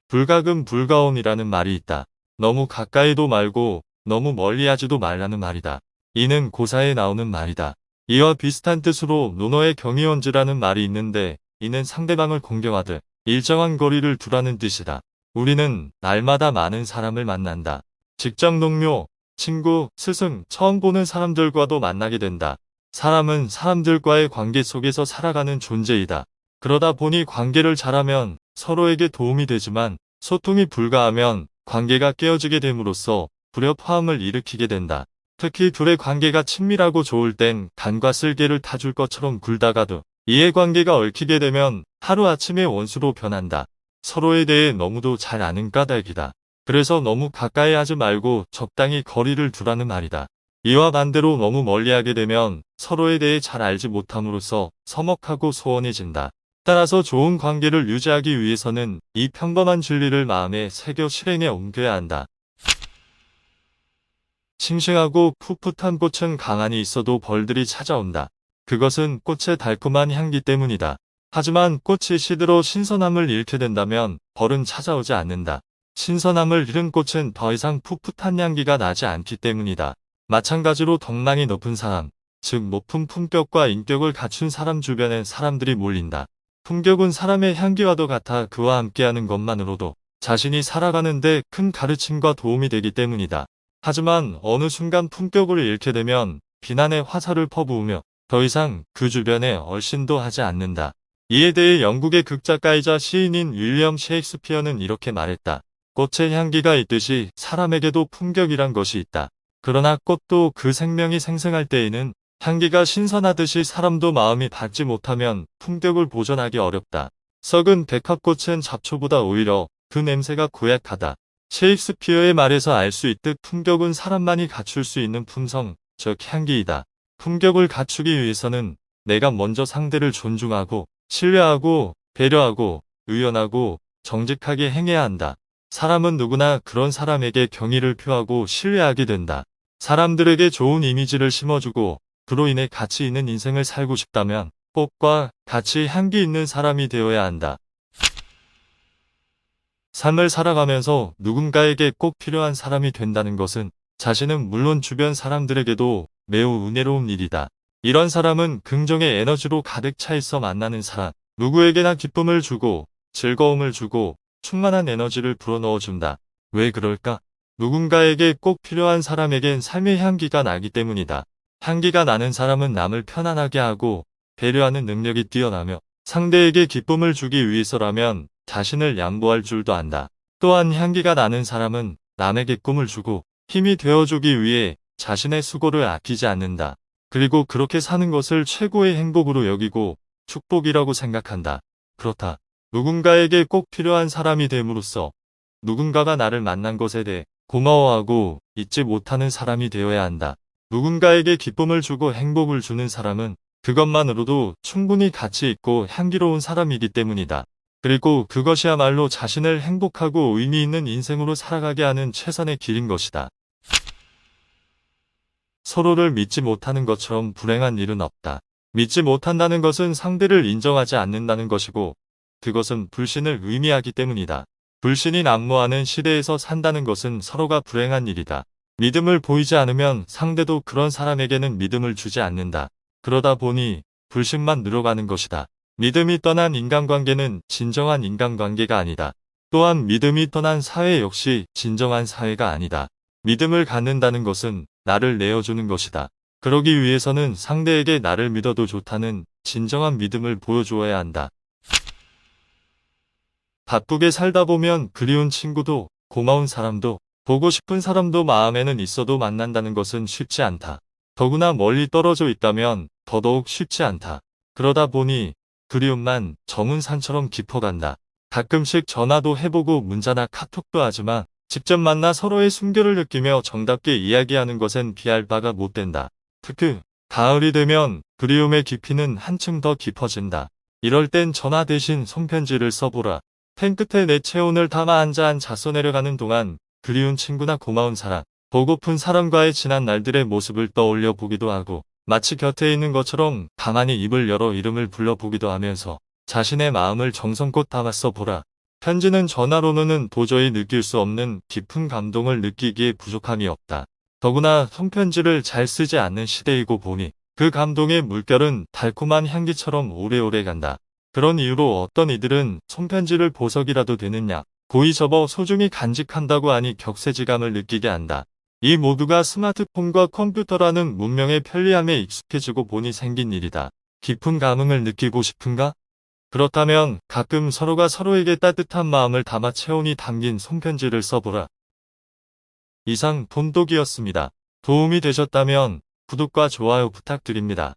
불가금 불가온이라는 말이 있다. 너무 가까이도 말고 너무 멀리하지도 말라는 말이다. 이는 고사에 나오는 말이다. 이와 비슷한 뜻으로 논어의 경의원지라는 말이 있는데 이는 상대방을 공경하듯 일정한 거리를 두라는 뜻이다. 우리는 날마다 많은 사람을 만난다. 직장 동료, 친구, 스승, 처음 보는 사람들과도 만나게 된다. 사람은 사람들과의 관계 속에서 살아가는 존재이다. 그러다 보니 관계를 잘하면 서로에게 도움이 되지만 소통이 불가하면 관계가 깨어지게 됨으로써 불협화음을 일으키게 된다. 특히 둘의 관계가 친밀하고 좋을 땐 간과 쓸개를 타줄 것처럼 굴다가도 이해관계가 얽히게 되면 하루아침에 원수로 변한다. 서로에 대해 너무도 잘 아는 까닭이다. 그래서 너무 가까이 하지 말고 적당히 거리를 두라는 말이다. 이와 반대로 너무 멀리하게 되면 서로에 대해 잘 알지 못함으로써 서먹하고 소원해진다. 따라서 좋은 관계를 유지하기 위해서는 이 평범한 진리를 마음에 새겨 실행에 옮겨야 한다. 싱싱하고 풋풋한 꽃은 가만히 있어도 벌들이 찾아온다. 그것은 꽃의 달콤한 향기 때문이다. 하지만 꽃이 시들어 신선함을 잃게 된다면 벌은 찾아오지 않는다. 신선함을 잃은 꽃은 더 이상 풋풋한 향기가 나지 않기 때문이다. 마찬가지로 덕망이 높은 사람, 즉 높은 품격과 인격을 갖춘 사람 주변엔 사람들이 몰린다. 품격은 사람의 향기와도 같아 그와 함께하는 것만으로도 자신이 살아가는데 큰 가르침과 도움이 되기 때문이다. 하지만 어느 순간 품격을 잃게 되면 비난의 화살을 퍼부으며 더 이상 그 주변에 얼씬도 하지 않는다. 이에 대해 영국의 극작가이자 시인인 윌리엄 셰익스피어는 이렇게 말했다. 꽃의 향기가 있듯이 사람에게도 품격이란 것이 있다. 그러나 꽃도 그 생명이 생생할 때에는 향기가 신선하듯이 사람도 마음이 닿지 못하면 품격을 보존하기 어렵다. 썩은 백합꽃은 잡초보다 오히려 그 냄새가 고약하다. 셰익스피어의 말에서 알 수 있듯 품격은 사람만이 갖출 수 있는 품성, 즉 향기이다. 품격을 갖추기 위해서는 내가 먼저 상대를 존중하고 신뢰하고 배려하고 의연하고 정직하게 행해야 한다. 사람은 누구나 그런 사람에게 경의를 표하고 신뢰하게 된다. 사람들에게 좋은 이미지를 심어주고 그로 인해 가치 있는 인생을 살고 싶다면 꽃과 같이 향기 있는 사람이 되어야 한다. 삶을 살아가면서 누군가에게 꼭 필요한 사람이 된다는 것은 자신은 물론 주변 사람들에게도 매우 은혜로운 일이다. 이런 사람은 긍정의 에너지로 가득 차 있어 만나는 사람, 누구에게나 기쁨을 주고 즐거움을 주고 충만한 에너지를 불어넣어준다. 왜 그럴까? 누군가에게 꼭 필요한 사람에겐 삶의 향기가 나기 때문이다. 향기가 나는 사람은 남을 편안하게 하고 배려하는 능력이 뛰어나며 상대에게 기쁨을 주기 위해서라면 자신을 양보할 줄도 안다. 또한 향기가 나는 사람은 남에게 꿈을 주고 힘이 되어주기 위해 자신의 수고를 아끼지 않는다. 그리고 그렇게 사는 것을 최고의 행복으로 여기고 축복이라고 생각한다. 그렇다. 누군가에게 꼭 필요한 사람이 됨으로써 누군가가 나를 만난 것에 대해 고마워하고 잊지 못하는 사람이 되어야 한다. 누군가에게 기쁨을 주고 행복을 주는 사람은 그것만으로도 충분히 가치 있고 향기로운 사람이기 때문이다. 그리고 그것이야말로 자신을 행복하고 의미 있는 인생으로 살아가게 하는 최선의 길인 것이다. 서로를 믿지 못하는 것처럼 불행한 일은 없다. 믿지 못한다는 것은 상대를 인정하지 않는다는 것이고 그것은 불신을 의미하기 때문이다. 불신이 난무하는 시대에서 산다는 것은 서로가 불행한 일이다. 믿음을 보이지 않으면 상대도 그런 사람에게는 믿음을 주지 않는다. 그러다 보니 불신만 늘어가는 것이다. 믿음이 떠난 인간관계는 진정한 인간관계가 아니다. 또한 믿음이 떠난 사회 역시 진정한 사회가 아니다. 믿음을 갖는다는 것은 나를 내어주는 것이다. 그러기 위해서는 상대에게 나를 믿어도 좋다는 진정한 믿음을 보여주어야 한다. 바쁘게 살다 보면 그리운 친구도 고마운 사람도 보고 싶은 사람도 마음에는 있어도 만난다는 것은 쉽지 않다. 더구나 멀리 떨어져 있다면 더더욱 쉽지 않다. 그러다 보니 그리움만 저문 산처럼 깊어간다. 가끔씩 전화도 해보고 문자나 카톡도 하지만 직접 만나 서로의 숨결을 느끼며 정답게 이야기하는 것엔 비할 바가 못 된다. 특히 가을이 되면 그리움의 깊이는 한층 더 깊어진다. 이럴 땐 전화 대신 손편지를 써보라. 펜 끝에 내 체온을 담아 한 잔 잤어 내려가는 동안 그리운 친구나 고마운 사람, 보고픈 사람과의 지난 날들의 모습을 떠올려 보기도 하고 마치 곁에 있는 것처럼 가만히 입을 열어 이름을 불러보기도 하면서 자신의 마음을 정성껏 담아 써보라. 편지는 전화로는 도저히 느낄 수 없는 깊은 감동을 느끼기에 부족함이 없다. 더구나 손편지를 잘 쓰지 않는 시대이고 보니 그 감동의 물결은 달콤한 향기처럼 오래오래 간다. 그런 이유로 어떤 이들은 손편지를 보석이라도 되느냐 고이 접어 소중히 간직한다고 하니 격세지감을 느끼게 한다. 이 모두가 스마트폰과 컴퓨터라는 문명의 편리함에 익숙해지고 보니 생긴 일이다. 깊은 감흥을 느끼고 싶은가? 그렇다면 가끔 서로가 서로에게 따뜻한 마음을 담아 체온이 담긴 손편지를 써보라. 이상 돈독이었습니다. 도움이 되셨다면 구독과 좋아요 부탁드립니다.